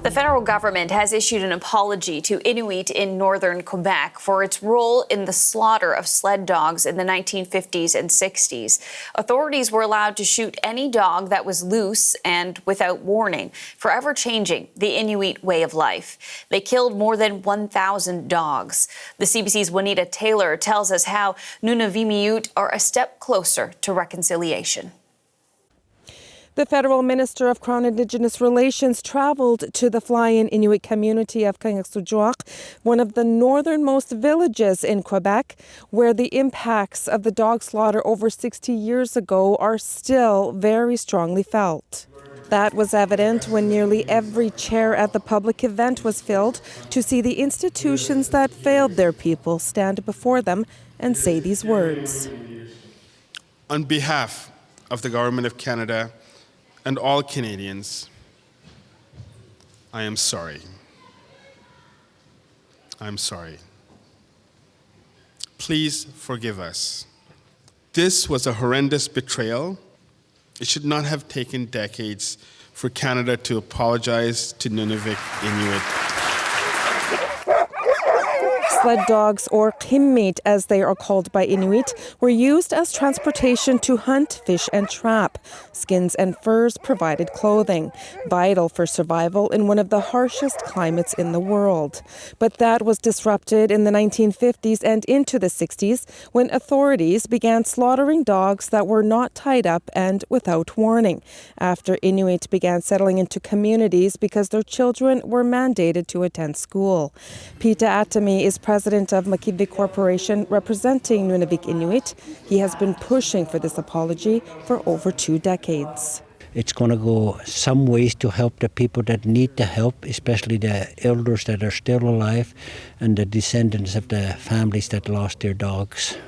The federal government has issued an apology to Inuit in northern Quebec for its role in the slaughter of sled dogs in the 1950s and 60s. Authorities were allowed to shoot any dog that was loose and without warning, forever changing the Inuit way of life. They killed more than 1,000 dogs. The CBC's Juanita Taylor tells us how Nunavik are a step closer to reconciliation. The federal minister of Crown-Indigenous relations traveled to the fly-in Inuit community of Kanyaksujwak, one of the northernmost villages in Quebec, where the impacts of the dog slaughter over 60 years ago are still very strongly felt. That was evident when nearly every chair at the public event was filled to see the institutions that failed their people stand before them and say these words. On behalf of the Government of Canada and all Canadians, I am sorry. I'm sorry. Please forgive us. This was a horrendous betrayal. It should not have taken decades for Canada to apologize to Nunavik Inuit. Sled dogs, or kimmeat as they are called by Inuit, were used as transportation to hunt, fish and trap. Skins and furs provided clothing, vital for survival in one of the harshest climates in the world. But that was disrupted in the 1950s and into the 60s when authorities began slaughtering dogs that were not tied up and without warning, after Inuit began settling into communities because their children were mandated to attend school. Pita Atami is president of Makivik Corporation representing Nunavik Inuit. He has been pushing for this apology for over 2 decades. It's going to go some ways to help the people that need the help, especially the elders that are still alive and the descendants of the families that lost their dogs.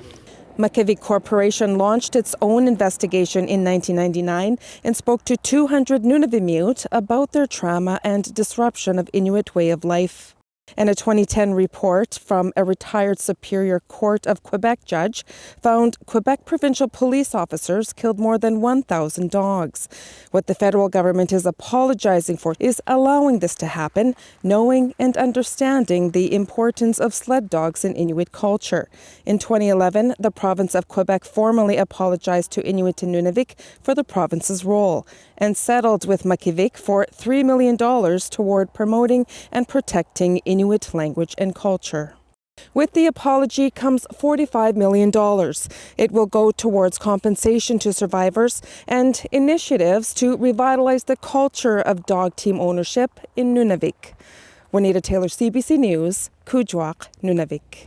Makivik Corporation launched its own investigation in 1999 and spoke to 200 Nunavik about their trauma and disruption of Inuit way of life. And a 2010 report from a retired Superior Court of Quebec judge found Quebec provincial police officers killed more than 1,000 dogs. What the federal government is apologizing for is allowing this to happen, knowing and understanding the importance of sled dogs in Inuit culture. In 2011, the province of Quebec formally apologized to Inuit and Nunavik for the province's role and settled with Makivik for $3 million toward promoting and protecting Inuit language and culture. With the apology comes $45 million. It will go towards compensation to survivors and initiatives to revitalize the culture of dog team ownership in Nunavik. Juanita Taylor, CBC News, Kujwak, Nunavik.